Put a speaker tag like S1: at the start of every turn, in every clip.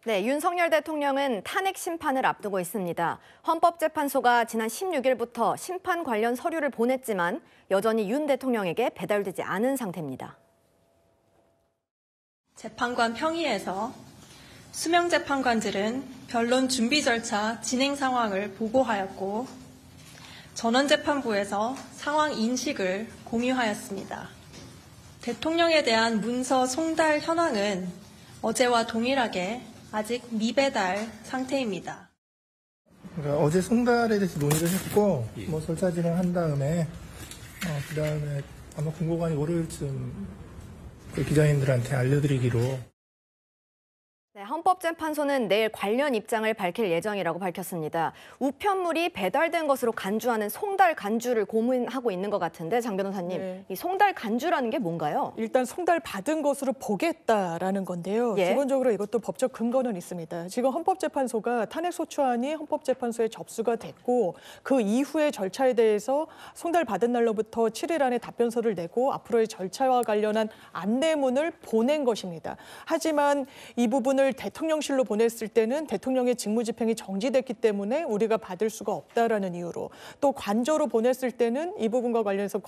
S1: 네, 윤석열 대통령은 탄핵 심판을 앞두고 있습니다. 헌법재판소가 지난 16일부터 심판 관련 서류를 보냈지만 여전히 윤 대통령에게 배달되지 않은 상태입니다.
S2: 재판관 평의에서 수명 재판관들은 변론 준비 절차 진행 상황을 보고하였고 전원재판부에서 상황 인식을 공유하였습니다. 대통령에 대한 문서 송달 현황은 어제와 동일하게 아직 미배달 상태입니다.
S3: 그러니까 어제 송달에 대해서 논의를 했고 절차 진행한 다음에 그다음에 아마 공고관이 월요일쯤 기자님들한테 알려드리기로.
S1: 네, 헌법재판소는 내일 관련 입장을 밝힐 예정이라고 밝혔습니다. 우편물이 배달된 것으로 간주하는 송달 간주를 고민하고 있는 것 같은데 장 변호사님,
S4: 네.
S1: 이 송달 간주라는 게 뭔가요?
S4: 일단 송달 받은 것으로 보겠다라는 건데요.
S1: 예.
S4: 기본적으로 이것도 법적 근거는 있습니다. 지금 헌법재판소가 탄핵소추안이 헌법재판소에 접수가 됐고 그 이후의 절차에 대해서 송달 받은 날로부터 7일 안에 답변서를 내고 앞으로의 절차와 관련한 안내문을 보낸 것입니다. 하지만 이 부분을 대통령실로 보냈을 때는 대통령의 직무집행이 정지됐기 때문에 우리가 받을 수가 없다라는 이유로, 또 관저로 보냈을 때는 이 부분과 관련해서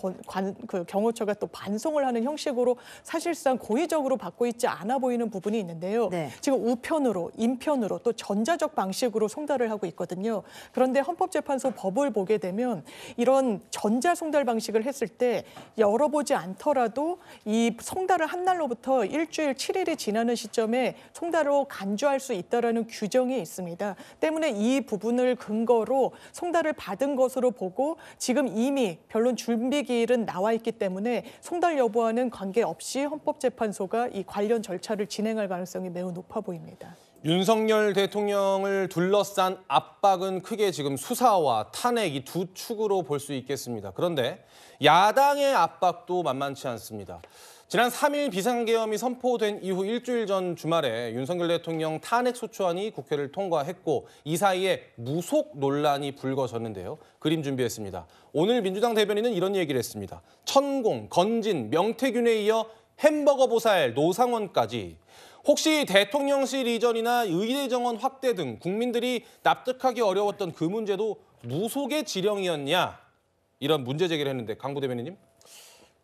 S4: 경호처가 또 반송을 하는 형식으로 사실상 고의적으로 받고 있지 않아 보이는 부분이 있는데요.
S1: 네.
S4: 지금 우편으로, 인편으로 또 전자적 방식으로 송달을 하고 있거든요. 그런데 헌법재판소 법을 보게 되면 이런 전자 송달 방식을 했을 때 열어보지 않더라도 이 송달을 한 날로부터 일주일 7일이 지나는 시점에 송달로 간주할 수 있다라는 규정이 있습니다. 때문에 이 부분을 근거로 송달을 받은 것으로 보고 지금 이미 변론 준비 기일은 나와 있기 때문에 송달 여부와는 관계없이 헌법재판소가 이 관련 절차를 진행할 가능성이 매우 높아 보입니다.
S5: 윤석열 대통령을 둘러싼 압박은 크게 지금 수사와 탄핵 이 두 축으로 볼 수 있겠습니다. 그런데 야당의 압박도 만만치 않습니다. 지난 3일 비상계엄이 선포된 이후 일주일 전 주말에 윤석열 대통령 탄핵소추안이 국회를 통과했고 이 사이에 무속 논란이 불거졌는데요. 그림 준비했습니다. 오늘 민주당 대변인은 이런 얘기를 했습니다. 천공, 건진, 명태균에 이어 햄버거 보살 노상원까지 혹시 대통령실 이전이나 의대 정원 확대 등 국민들이 납득하기 어려웠던 그 문제도 무속의 지령이었냐? 이런 문제 제기를 했는데 강부 대변인님?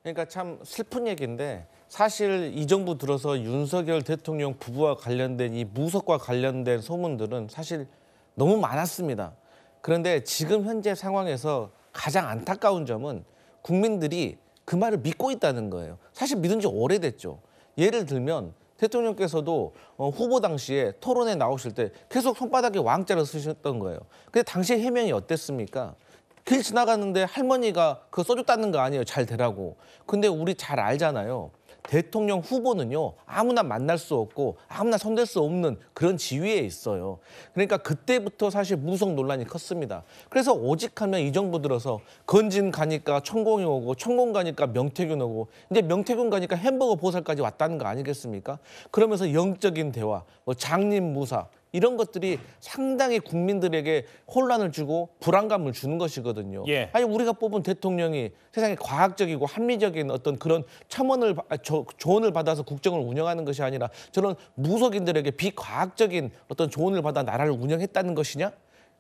S6: 그러니까 참 슬픈 얘기인데 사실 이 정부 들어서 윤석열 대통령 부부와 관련된 이 무속과 관련된 소문들은 사실 너무 많았습니다. 그런데 지금 현재 상황에서 가장 안타까운 점은 국민들이 그 말을 믿고 있다는 거예요. 사실 믿은 지 오래됐죠. 예를 들면 대통령께서도 후보 당시에 토론에 나오실 때 계속 손바닥에 왕자를 쓰셨던 거예요. 근데 당시 해명이 어땠습니까? 길 지나갔는데 할머니가 그거 써줬다는 거 아니에요. 잘 되라고. 근데 우리 잘 알잖아요. 대통령 후보는요. 아무나 만날 수 없고 아무나 손댈 수 없는 그런 지위에 있어요. 그러니까 그때부터 사실 무속 논란이 컸습니다. 그래서 오직하면 이 정부 들어서 건진 가니까 천공이 오고 천공 가니까 명태균 오고 이제 명태균 가니까 햄버거 보살까지 왔다는 거 아니겠습니까? 그러면서 영적인 대화, 장림무사 이런 것들이 상당히 국민들에게 혼란을 주고 불안감을 주는 것이거든요.
S5: 예.
S6: 아니 우리가 뽑은 대통령이 세상에 과학적이고 합리적인 어떤 그런 조언을 받아서 국정을 운영하는 것이 아니라 저런 무속인들에게 비과학적인 어떤 조언을 받아 나라를 운영했다는 것이냐?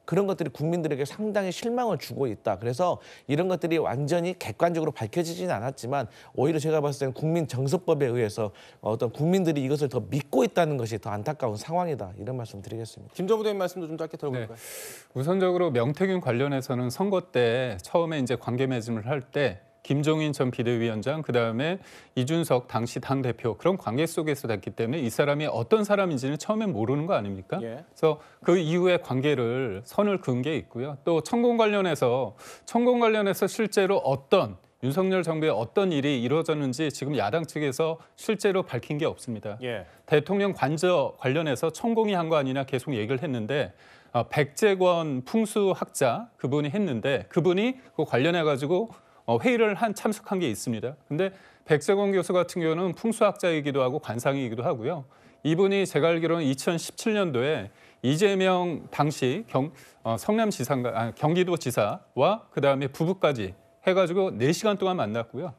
S6: 그런 것들이 국민들에게 상당히 실망을 주고 있다. 그래서 이런 것들이 완전히 객관적으로 밝혀지지는 않았지만 오히려 제가 봤을 때는 국민정서법에 의해서 어떤 국민들이 이것을 더 믿고 있다는 것이 더 안타까운 상황이다. 이런 말씀 드리겠습니다.
S5: 김정부 대변인 말씀도 좀 짧게 들어볼까요?
S7: 네. 우선적으로 명태균 관련해서는 선거 때 처음에 이제 관계 맺음을 할 때 김종인 전 비대위원장, 그다음에 이준석 당시 당대표 그런 관계 속에서 됐기 때문에 이 사람이 어떤 사람인지는 처음엔 모르는 거 아닙니까?
S5: 예.
S7: 그래서 그 이후에 관계를 선을 그은 게 있고요. 또 천공 관련해서 실제로 어떤 윤석열 정부의 어떤 일이 이루어졌는지 지금 야당 측에서 실제로 밝힌 게 없습니다.
S5: 예.
S7: 대통령 관저 관련해서 천공이 한 거 아니냐 계속 얘기를 했는데 백재권 풍수학자 그분이 했는데 그분이 그 관련해가지고 회의를 참석한 게 있습니다. 근데 백재권 교수 같은 경우는 풍수학자이기도 하고 관상이기도 하고요. 이분이 제가 알기로는 2017년도에 이재명 당시 경기도지사와 그다음에 부부까지 해가지고 4시간 동안 만났고요.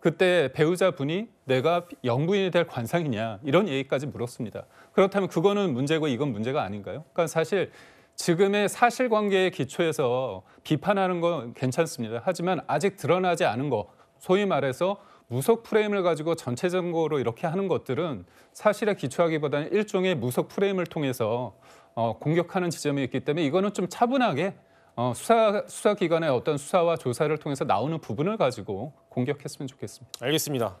S7: 그때 배우자분이 내가 영부인이 될 관상이냐 이런 얘기까지 물었습니다. 그렇다면 그거는 문제고 이건 문제가 아닌가요? 그러니까 사실 지금의 사실관계에 기초해서 비판하는 건 괜찮습니다. 하지만 아직 드러나지 않은 거, 소위 말해서 무속 프레임을 가지고 전체적으로 이렇게 하는 것들은 사실에 기초하기보다는 일종의 무속 프레임을 통해서 공격하는 지점이 있기 때문에 이거는 좀 차분하게 수사기관의 어떤 수사와 조사를 통해서 나오는 부분을 가지고 공격했으면 좋겠습니다.
S5: 알겠습니다.